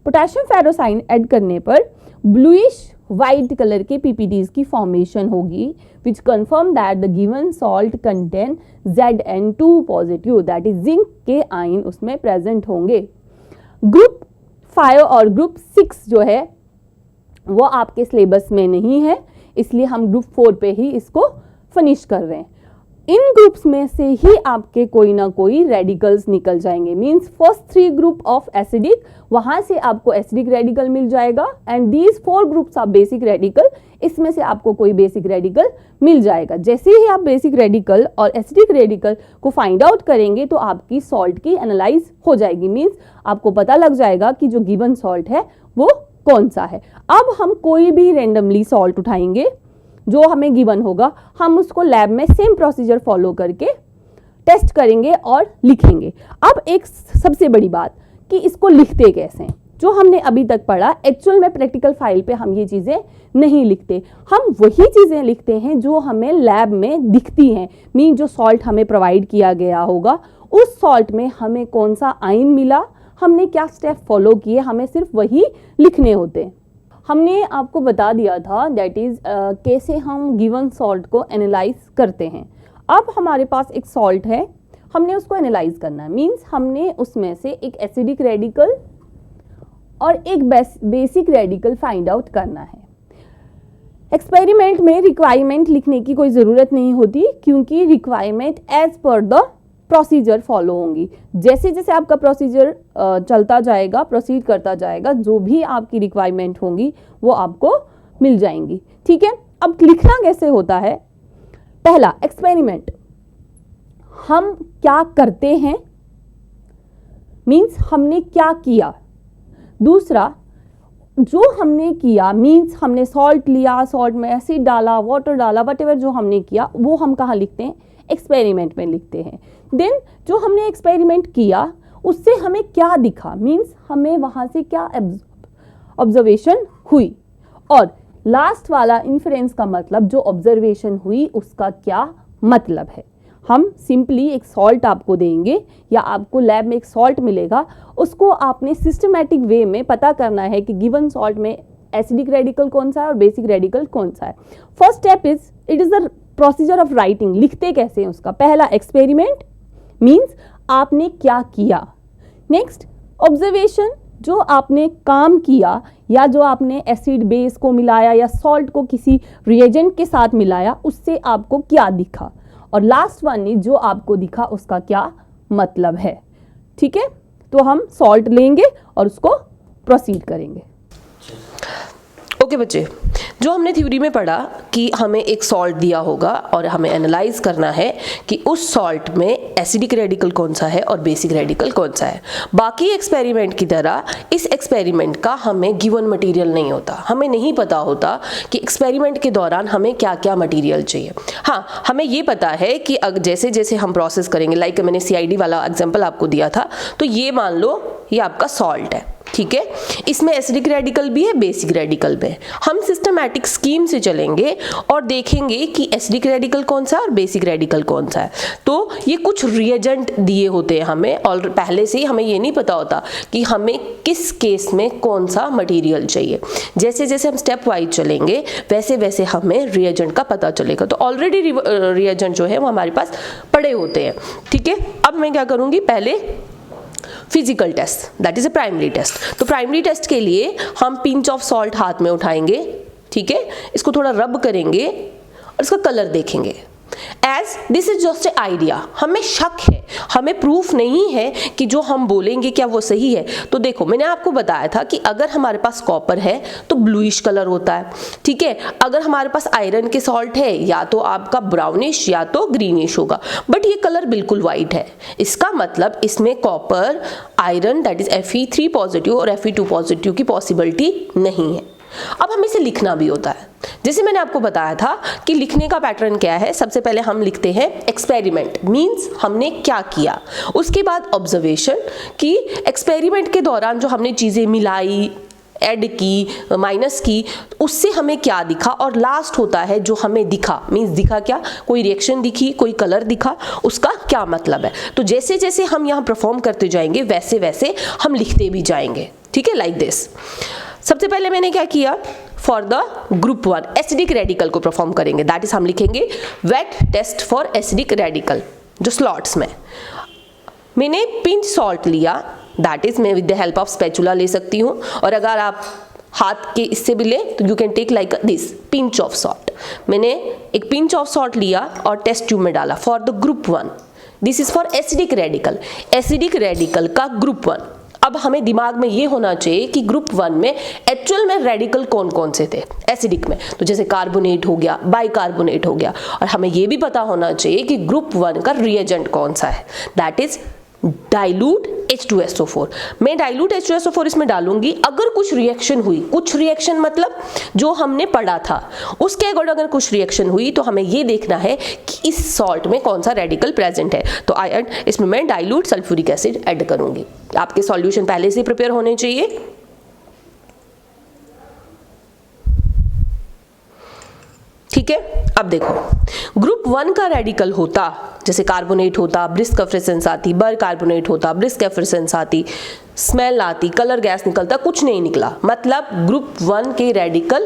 S1: पोटेशियम फेरोसाइनाइड ऐड करने पर ब्लूइश वाइट कलर के PPTs की फॉर्मेशन होगी which confirm that the given salt contain Zn2 positive that is zinc के आयन उसमें प्रेजेंट होंगे। ग्रुप 5 और ग्रुप 6 जो है वो आपके सिलेबस में नहीं है, इसलिए हम ग्रुप 4 पे ही इसको फिनिश कर रहे हैं, इन ग्रुप्स में से ही आपके कोई ना कोई रेडिकल्स निकल जाएंगे। Means first 3 group of acidic, वहां से आपको एसिडिक रेडिकल मिल जाएगा and these 4 groups of basic radical, इसमें से आपको कोई बेसिक रेडिकल मिल जाएगा। जैसे ही आप बेसिक रेडिकल और एसिडिक रेडिकल को फाइंड आउट करेंगे तो आपकी सॉल्ट की एनालाइज हो जाएगी। मींस आपको पता लग जाएगा कि जो गिवन सॉल्ट है वो कौन सा है। अब हम कोई भी रेंडमली सॉल्ट उठाएंगे जो हमें गिवन होगा, हम उसको लैब में सेम प्रोसीजर फॉलो करके टेस्ट करेंगे और लिखेंगे। अब एक सबसे बड़ी बात कि इसको लिखते कैसे हैं, जो हमने अभी तक पढ़ा, एक्चुअल में प्रैक्टिकल फाइल पे हम ये चीज़ें नहीं लिखते, हम वही चीज़ें लिखते हैं जो हमें लैब में दिखती हैं। मीन जो सॉल्ट हमें प्रोवाइड किया गया होगा, उस सॉल्ट में हमें कौन सा आयन मिला, हमने क्या स्टेप फॉलो किए, हमें सिर्फ वही लिखने होते हैं। हमने आपको बता दिया था दैट इज़ कैसे हम गिवन सॉल्ट को एनालाइज करते हैं। अब हमारे पास एक सॉल्ट है, हमने उसको एनालाइज करना है। मींस हमने उसमें से एक एसिडिक रेडिकल और एक बेसिक रेडिकल फाइंड आउट करना है। एक्सपेरिमेंट में रिक्वायरमेंट लिखने की कोई ज़रूरत नहीं होती, क्योंकि requirement as per the procedure follow होंगी। जैसे जैसे आपका प्रोसीजर चलता जाएगा, प्रोसीड करता जाएगा, जो भी आपकी रिक्वायरमेंट होंगी वो आपको मिल जाएंगी। ठीक है, अब लिखना कैसे होता है? पहला, एक्सपेरिमेंट, हम क्या करते हैं, मींस हमने क्या किया। दूसरा, जो हमने किया मींस हमने सॉल्ट लिया, सॉल्ट में एसिड डाला, वाटर डाला, वटेवर जो हमने किया वो हम कहाँ लिखते हैं? एक्सपेरिमेंट में लिखते हैं। देन जो हमने एक्सपेरिमेंट किया उससे हमें क्या दिखा, मींस हमें वहाँ से क्या ऑब्जर्वेशन हुई, और लास्ट वाला इन्फरेंस का मतलब जो ऑब्जर्वेशन हुई उसका क्या मतलब है। हम सिंपली एक सॉल्ट आपको देंगे या आपको लैब में एक सॉल्ट मिलेगा, उसको आपने सिस्टमैटिक वे में पता करना है कि गिवन सॉल्ट में एसिडिक रेडिकल कौन सा है और बेसिक रेडिकल कौन सा है। First step is it is the procedure of writing. लिखते कैसे हैं उसका? पहला, एक्सपेरिमेंट, मीन्स आपने क्या किया। नेक्स्ट, ऑब्जर्वेशन, जो आपने काम किया या जो आपने एसिड बेस को मिलाया या सॉल्ट को किसी रिएजेंट के साथ मिलाया, उससे आपको क्या दिखा। और लास्ट वन इज जो आपको दिखा उसका क्या मतलब है। ठीक है, तो हम सॉल्ट लेंगे और उसको प्रोसीड करेंगे।
S2: ओके बच्चे, जो हमने थ्योरी में पढ़ा कि हमें एक सॉल्ट दिया होगा और हमें एनालाइज करना है कि उस सॉल्ट में एसिडिक रेडिकल कौन सा है और बेसिक रेडिकल कौन सा है। बाकी एक्सपेरिमेंट की तरह इस एक्सपेरिमेंट का हमें गिवन मटेरियल नहीं होता, हमें नहीं पता होता कि एक्सपेरिमेंट के दौरान हमें क्या क्या मटेरियल चाहिए। हाँ, हमें ये पता है कि जैसे जैसे हम प्रोसेस करेंगे, लाइक मैंने CID वाला एग्जाम्पल आपको दिया था, तो ये मान लो ये आपका सॉल्ट है, ठीक है, इसमें एसिडिक रेडिकल भी है, बेसिक रेडिकल भी है। हम सिस्टमैटिक स्कीम से चलेंगे और देखेंगे कि एसिडिक रेडिकल कौन सा है और बेसिक रेडिकल कौन सा है। तो ये कुछ रिएजेंट दिए होते हैं हमें, और पहले से ही हमें ये नहीं पता होता कि हमें किस केस में कौन सा मटेरियल चाहिए। जैसे जैसे हम स्टेप वाइज चलेंगे वैसे वैसे हमें रिएजेंट का पता चलेगा। तो ऑलरेडी रिएजेंट जो है वो हमारे पास पड़े होते हैं, ठीक है। अब मैं क्या करूँगी, पहले physical test, that is a primary test. तो प्राइमरी टेस्ट के लिए हम पिंच ऑफ सॉल्ट हाथ में उठाएंगे, ठीक है, इसको थोड़ा रब करेंगे और इसका कलर देखेंगे। As this is just a idea, हमें शक है, हमें प्रूफ नहीं है कि जो हम बोलेंगे क्या वो सही है। तो देखो, मैंने आपको बताया था कि अगर हमारे पास कॉपर है तो ब्लूइश कलर होता है, ठीक है। अगर हमारे पास आयरन के सॉल्ट है या तो आपका ब्राउनिश या तो ग्रीनिश होगा, बट ये कलर बिल्कुल वाइट है। इसका मतलब इसमें copper, iron that is Fe3 positive और Fe2 पॉजिटिव की पॉसिबिलिटी नहीं है। अब हमें इसे लिखना भी होता है। जैसे मैंने आपको बताया था कि लिखने का पैटर्न क्या है, सबसे पहले हम लिखते हैं एक्सपेरिमेंट, मींस हमने क्या किया। उसके बाद ऑब्जर्वेशन, कि एक्सपेरिमेंट के दौरान जो हमने चीज़ें मिलाई, ऐड की, माइनस की, उससे हमें क्या दिखा। और लास्ट होता है जो हमें दिखा, मींस दिखा क्या, कोई रिएक्शन दिखी, कोई कलर दिखा, उसका क्या मतलब है। तो जैसे जैसे हम यहाँ परफॉर्म करते जाएंगे वैसे वैसे हम लिखते भी जाएंगे, ठीक है, लाइक दिस। सबसे पहले मैंने क्या किया, for the group 1 acidic radical को परफॉर्म करेंगे, दैट इज हम लिखेंगे wet test for acidic radical. जो स्लॉट्स में मैंने पिंच सॉल्ट लिया, दैट इज मैं with the help of spatula ले सकती हूँ, और अगर आप हाथ के इससे भी ले तो you can take like this pinch of salt. मैंने एक पिंच ऑफ सॉल्ट लिया और टेस्ट ट्यूब में डाला for the group 1। This is for acidic radical, acidic radical का ग्रुप 1। अब हमें दिमाग में ये होना चाहिए कि ग्रुप 1 में एक्चुअल में रेडिकल कौन कौन से थे एसिडिक में, तो जैसे कार्बोनेट हो गया, बाइकार्बोनेट हो गया, और हमें ये भी पता होना चाहिए कि ग्रुप 1 का रिएजेंट कौन सा है, दैट इज डाइल्यूट H2SO4। मैं डाइल्यूट H2SO4 इसमें डालूंगी। अगर कुछ रिएक्शन हुई, कुछ रिएक्शन मतलब जो हमने पढ़ा था उसके अकॉर्डिंग अगर कुछ रिएक्शन हुई तो हमें ये देखना है कि इस सॉल्ट में कौन सा रेडिकल प्रेजेंट है। तो इसमें मैं डाइल्यूट सल्फ्यूरिक एसिड ऐड करूंगी। आपके सॉल्यूशन पहले से प्रिपेयर होने चाहिए। ठीक है, अब देखो ग्रुप 1 का रेडिकल होता, जैसे कार्बोनेट होता, ब्रिस्क एफरेसेंस आती, बाइकार्बोनेट होता, ब्रिस्क एफरेसेंस आती, स्मेल आती, कलर गैस निकलता, कुछ नहीं निकला, मतलब ग्रुप 1 के रेडिकल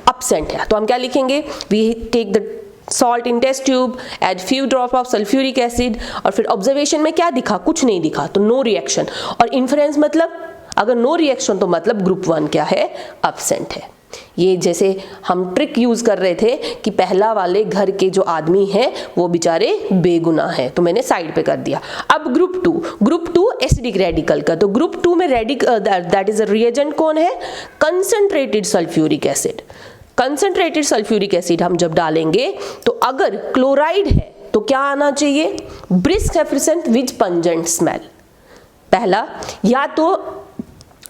S2: एब्सेंट है। तो हम क्या लिखेंगे, we take the salt in test tube, add few drop of sulphuric acid, और फिर ऑब्जर्वेशन में क्या दिखा, कुछ नहीं दिखा, तो नो रिएक्शन। और इन्फ्रेंस मतलब अगर नो रिएक्शन तो मतलब ग्रुप 1 क्या है, एब्सेंट है। ये जैसे हम ट्रिक यूज कर रहे थे कि पहला वाले घर के जो आदमी हैं वो बेचारे बेगुनाह हैं, तो मैंने साइड पे कर दिया। अब ग्रुप 2 एसिडिक रेडिकल का, तो ग्रुप 2 में दैट इज अ रिएजेंट कौन है, concentrated sulphuric acid. Concentrated sulphuric acid हम जब डालेंगे तो अगर क्लोराइड है तो क्या आना चाहिए, ब्रिस्क एफरेसेंट विद पंजेंट स्मेल। पहला, या तो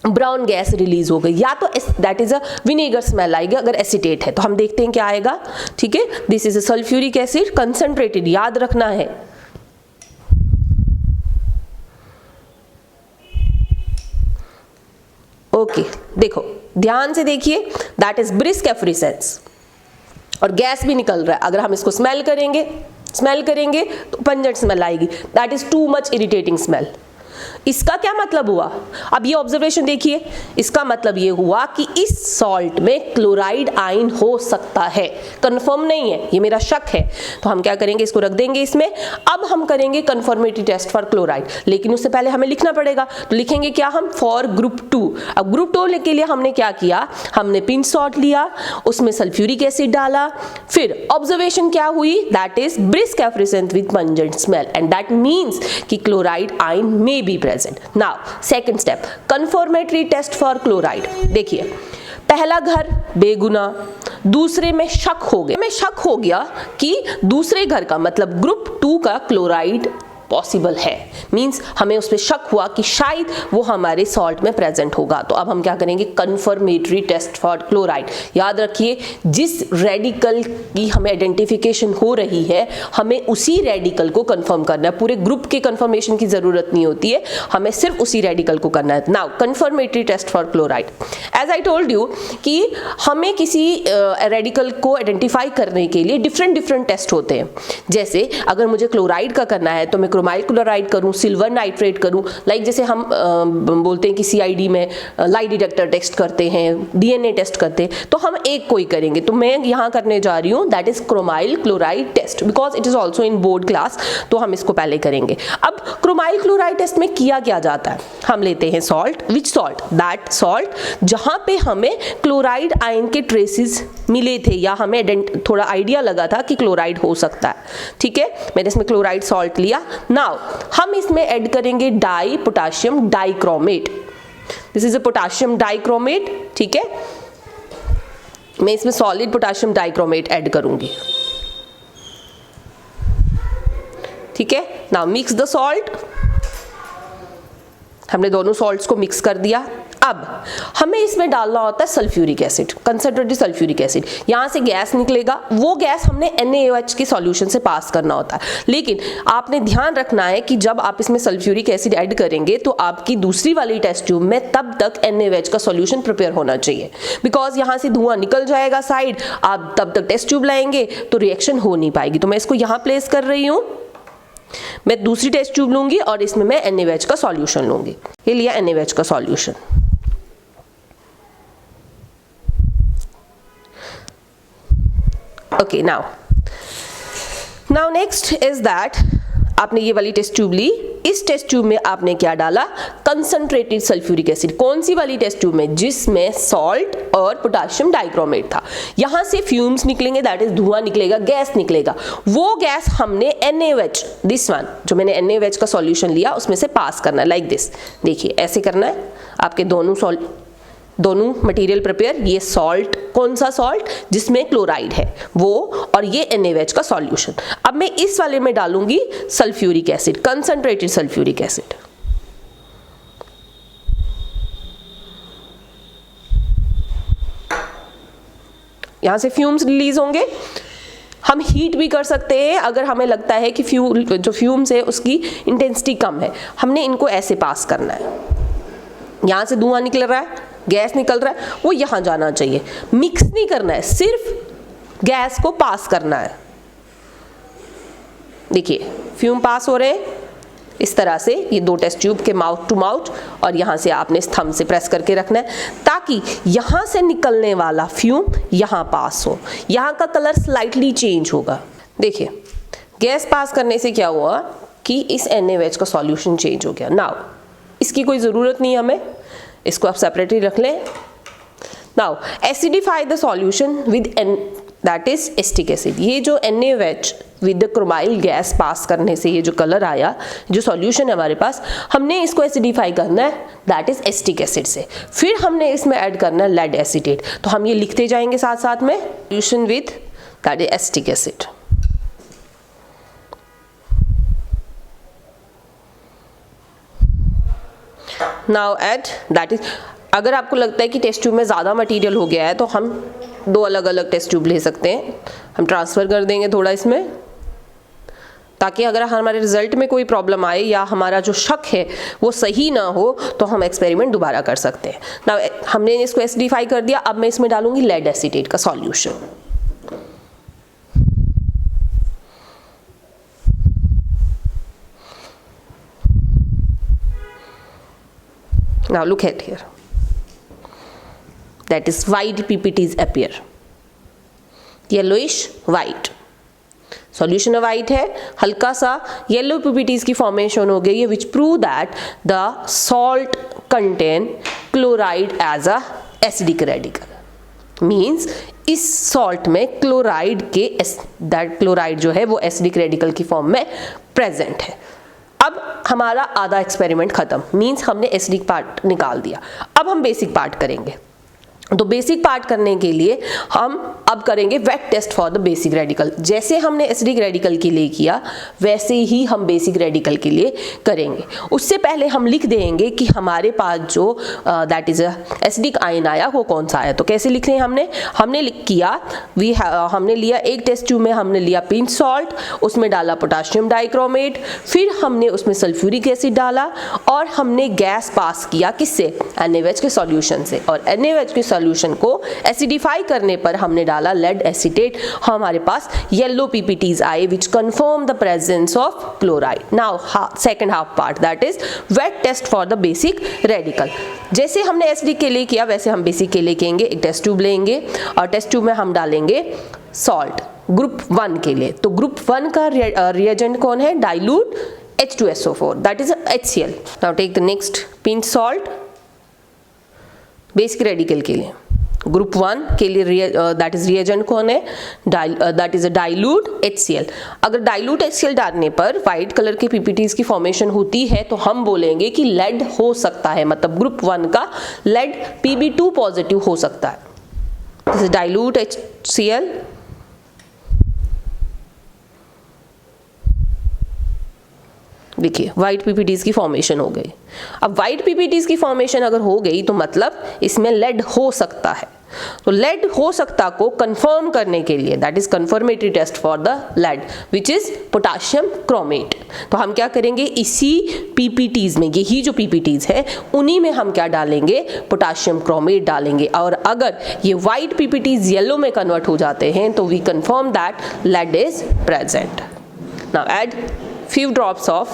S2: ब्राउन गैस रिलीज हो गई, या तो that is a vinegar smell आएगी अगर एसिटेट है। तो हम देखते हैं क्या आएगा। ठीक है, this is a sulphuric acid concentrated, याद रखना है। ओके, देखो ध्यान से देखिए, दैट इज ब्रिस्क एफरेसेंस और गैस भी निकल रहा है। अगर हम इसको स्मेल करेंगे तो पंजेंट स्मेल आएगी, that is too much irritating smell. इसका क्या मतलब हुआ, अब ये ऑब्जर्वेशन देखिए, इसका मतलब ये हुआ कि इस सॉल्ट में क्लोराइड आयन हो सकता है, कंफर्म नहीं है, ये मेरा शक है। तो हम क्या करेंगे, इसको रख देंगे इसमें। अब हम करेंगे कंफर्मेटरी टेस्ट फॉर क्लोराइड, लेकिन उससे पहले हमें लिखना पड़ेगा। तो लिखेंगे क्या हम, फॉर ग्रुप 2। अब ग्रुप 2 के लिए हमने क्या किया, हमने पिंच सॉल्ट लिया, उसमें सल्फ्यूरिक एसिड डाला, फिर ऑब्जर्वेशन क्या हुई, that is brisk effervescence with pungent smell, and that means कि chloride ion may be present. Now, second step, confirmatory test for chloride। देखिए, पहला घर बेगुना, दूसरे में शक हो गया कि दूसरे घर का मतलब ग्रुप 2 का क्लोराइड पॉसिबल है, मींस हमें उस पर शक हुआ कि शायद वो हमारे सॉल्ट में प्रेजेंट होगा। तो अब हम क्या करेंगे, कंफर्मेटरी टेस्ट फॉर क्लोराइड। याद रखिए, जिस रेडिकल की हमें आइडेंटिफिकेशन हो रही है, हमें उसी रेडिकल को कंफर्म करना है। पूरे ग्रुप के कंफर्मेशन की जरूरत नहीं होती है, हमें सिर्फ उसी रेडिकल को करना है। Now confirmatory test for chloride, as I told you कि हमें किसी रेडिकल को आइडेंटिफाई करने के लिए डिफरेंट टेस्ट होते हैं। जैसे अगर मुझे क्लोराइड का करना है तो मैं क्रोमाइल क्लोराइड करूं, सिल्वर नाइट्रेट करूं, लाइक जैसे हम बोलते हैं कि CID में लाई डिटेक्टर टेस्ट करते हैं, DNA टेस्ट करते हैं, तो हम एक कोई करेंगे। तो मैं यहाँ करने जा रही हूँ, that is chromyl chloride test, because it is also in board class, तो हम इसको पहले करेंगे। अब क्रोमाइल क्लोराइड टेस्ट में किया क्या जाता है, हम लेते हैं salt, which salt, that salt जहाँ पे हमें क्लोराइड आयन के ट्रेसेस मिले थे या हमें थोड़ा आइडिया लगा था कि क्लोराइड हो सकता है। ठीक है, मैंने इसमें क्लोराइड सॉल्ट लिया। नाउ हम इसमें ऐड करेंगे di potassium dichromate, this is a potassium dichromate. ठीक है, मैं इसमें सॉलिड पोटाशियम डाइक्रोमेट ऐड करूंगी। ठीक है, नाउ मिक्स द सॉल्ट, हमने दोनों सॉल्ट्स को मिक्स कर दिया। अब हमें इसमें डालना होता है sulphuric acid, concentrated sulphuric acid. यहाँ से गैस निकलेगा, वो गैस हमने NaOH के सॉल्यूशन से पास करना होता है। लेकिन आपने ध्यान रखना है कि जब आप इसमें सल्फ्यूरिक एसिड ऐड करेंगे तो आपकी दूसरी वाली टेस्ट ट्यूब में तब तक NaOH का सॉल्यूशन प्रिपेयर होना चाहिए, बिकॉज यहाँ से धुआं निकल जाएगा साइड, आप तब तक टेस्ट ट्यूब लाएंगे तो रिएक्शन हो नहीं पाएगी। तो मैं इसको यहाँ प्लेस कर रही हूँ, मैं दूसरी टेस्ट ट्यूब लूंगी और इसमें मैं NaOH का सॉल्यूशन लूंगी। ये लिया NaOH का solution. Okay, now next is that आपने ये वाली टेस्ट ट्यूब ली, इस टेस्ट ट्यूब में आपने क्या डाला, कंसंट्रेटेड सल्फ्यूरिक एसिड। कौन सी वाली टेस्ट ट्यूब में, जिसमें सॉल्ट और पोटाशियम डाइक्रोमेट था। यहां से फ्यूम्स निकलेंगे, दैट इज धुआं निकलेगा, गैस निकलेगा। वो गैस हमने NaOH, दिस वन, जो मैंने NaOH का सॉल्यूशन लिया उसमें से पास करना है, लाइक दिस। देखिए ऐसे करना है, आपके दोनों मटेरियल प्रिपेयर, ये सॉल्ट, कौन सा सॉल्ट, जिसमें क्लोराइड है वो, और ये NaOH का सॉल्यूशन। अब मैं इस वाले में डालूंगी sulphuric acid, concentrated sulphuric acid. यहां से फ्यूम्स रिलीज होंगे। हम हीट भी कर सकते हैं अगर हमें लगता है कि जो फ्यूम्स है उसकी इंटेंसिटी कम है। हमने इनको ऐसे पास करना है, यहां से धुआं निकल रहा है, गैस निकल रहा है, वो यहां जाना चाहिए। मिक्स नहीं करना है, सिर्फ गैस को पास करना है। देखिए फ्यूम पास हो रहे हैं इस तरह से, ये 2 टेस्ट ट्यूब के माउथ टू माउथ, और यहां से आपने थंब से प्रेस करके रखना है ताकि यहां से निकलने वाला फ्यूम यहां पास हो। यहां का कलर स्लाइटली चेंज होगा। देखिए गैस पास करने से क्या हुआ कि इस NaOH का सॉल्यूशन चेंज हो गया। नाउ इसकी कोई ज़रूरत नहीं हमें, इसको आप सेपरेटली रख लें। Now acidify the solution with that is acetic acid. ये जो NaOH with the chromyl gas pass करने से ये जो कलर आया, जो सॉल्यूशन है हमारे पास, हमने इसको एसिडिफाई करना है, दैट इज एसिटिक एसिड से। फिर हमने इसमें ऐड करना है लेड एसीटेट। तो हम ये लिखते जाएंगे साथ साथ में, solution with that is acetic acid. Now add that is, अगर आपको लगता है कि टेस्ट ट्यूब में ज़्यादा मटेरियल हो गया है तो हम 2 अलग अलग टेस्ट ट्यूब ले सकते हैं। हम ट्रांसफ़र कर देंगे थोड़ा इसमें, ताकि अगर हमारे रिजल्ट में कोई प्रॉब्लम आए या हमारा जो शक है वो सही ना हो तो हम एक्सपेरिमेंट दोबारा कर सकते हैं। ना हमने इसको एसिडिफाई कर दिया, अब मैं इसमें डालूंगी लेड एसीटेट का solution. Now look at here, that is white PPTs appear, yellowish white, solution white है, हल्का सा येलो PPTs की फॉर्मेशन हो गई है, which prove that the salt contain chloride as a acidic radical. Means इस सॉल्ट में क्लोराइड के दैट क्लोराइड जो है वो एसिडिक रेडिकल की फॉर्म में प्रेजेंट है। अब हमारा आधा एक्सपेरिमेंट खत्म, मीन्स हमने एसिडिक पार्ट निकाल दिया। अब हम बेसिक पार्ट करेंगे। तो बेसिक पार्ट करने के लिए हम अब करेंगे wet test for the basic radical. जैसे हमने एसिडिक रेडिकल के लिए किया वैसे ही हम बेसिक रेडिकल के लिए करेंगे। उससे पहले हम लिख देंगे कि हमारे पास जो दैट इज एसिडिक आयन आया वो कौन सा आया। तो कैसे लिख रहे हैं हमने किया हमने लिया एक टेस्ट ट्यूब में हमने लिया पिंच सॉल्ट, उसमें डाला पोटाशियम डाइक्रोमेट, फिर हमने उसमें सल्फ्यूरिक एसिड डाला और हमने गैस पास किया किससे, NaOH के सॉल्यूशन से। और NaOH के सॉल्यूशन को एसिडिफाई करने पर हमने डाला लेड एसीटेट। हमारे पास येलो PPTs आए which confirm the presence of chloride. Now second half part that is wet test for the basic radical. जैसे हमने एसिडिक के लिए किया वैसे हम बेसिक के लिए करेंगे। एक टेस्ट ट्यूब लेंगे और टेस्ट ट्यूब में हम डालेंगे सॉल्ट ग्रुप 1 के लिए। तो ग्रुप 1 का रिएजेंट कौन है, dilute H2SO4 that is HCl। Now take the next pinch salt basic radical के लिए। ग्रुप 1 के लिए दैट इज रिएजेंट कौन है, that is a dilute HCl। अगर डाइल्यूट HCl डालने पर वाइट कलर के PPTs की फॉर्मेशन होती है तो हम बोलेंगे कि लेड हो सकता है, मतलब ग्रुप 1 का लेड Pb2 पॉजिटिव हो सकता है। This is dilute HCl। देखिए व्हाइट PPTs की फॉर्मेशन हो गई। अब व्हाइट PPTs की फॉर्मेशन अगर हो गई तो मतलब इसमें लेड हो सकता है। तो लेड हो सकता को कंफर्म करने के लिए that is confirmatory test for the lead which is potassium chromate. तो हम क्या करेंगे, इसी PPTs में, यही जो PPTs है उन्हीं में हम क्या डालेंगे, पोटाशियम क्रोमेट डालेंगे। और अगर ये व्हाइट PPTs येलो में कन्वर्ट हो जाते हैं तो we confirm that lead is present. Now add few drops of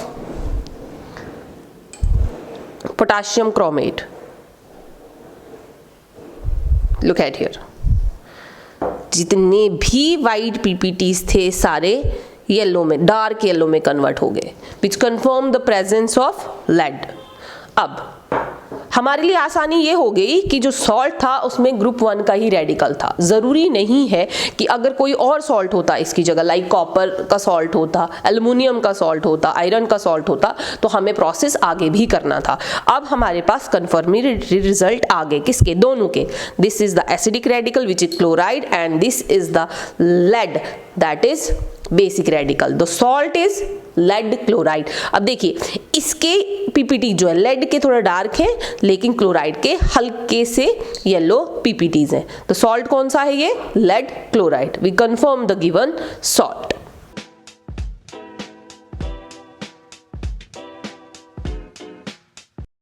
S2: potassium chromate. Look at here, जितने भी white PPTs थे सारे येलो में, डार्क येलो में कन्वर्ट हो गए, which confirm the presence of lead. अब हमारे लिए आसानी ये हो गई कि जो सॉल्ट था उसमें ग्रुप 1 का ही रेडिकल था। ज़रूरी नहीं है कि अगर कोई और सॉल्ट होता इसकी जगह, लाइक कॉपर का सॉल्ट होता, एल्युमिनियम का सॉल्ट होता, आयरन का सॉल्ट होता, तो हमें प्रोसेस आगे भी करना था। अब हमारे पास कन्फर्मेटरी रिजल्ट आ गए, किसके? दोनों के। This is the acidic radical which is chloride and this is the lead that is basic radical. The salt is lead chloride. अब देखिए इसके पीपीटी जो है लेड के थोड़ा डार्क है, लेकिन क्लोराइड के हल्के से येलो पीपीटीज हैं। तो सॉल्ट कौन सा है ये? Lead chloride. We confirm the given salt.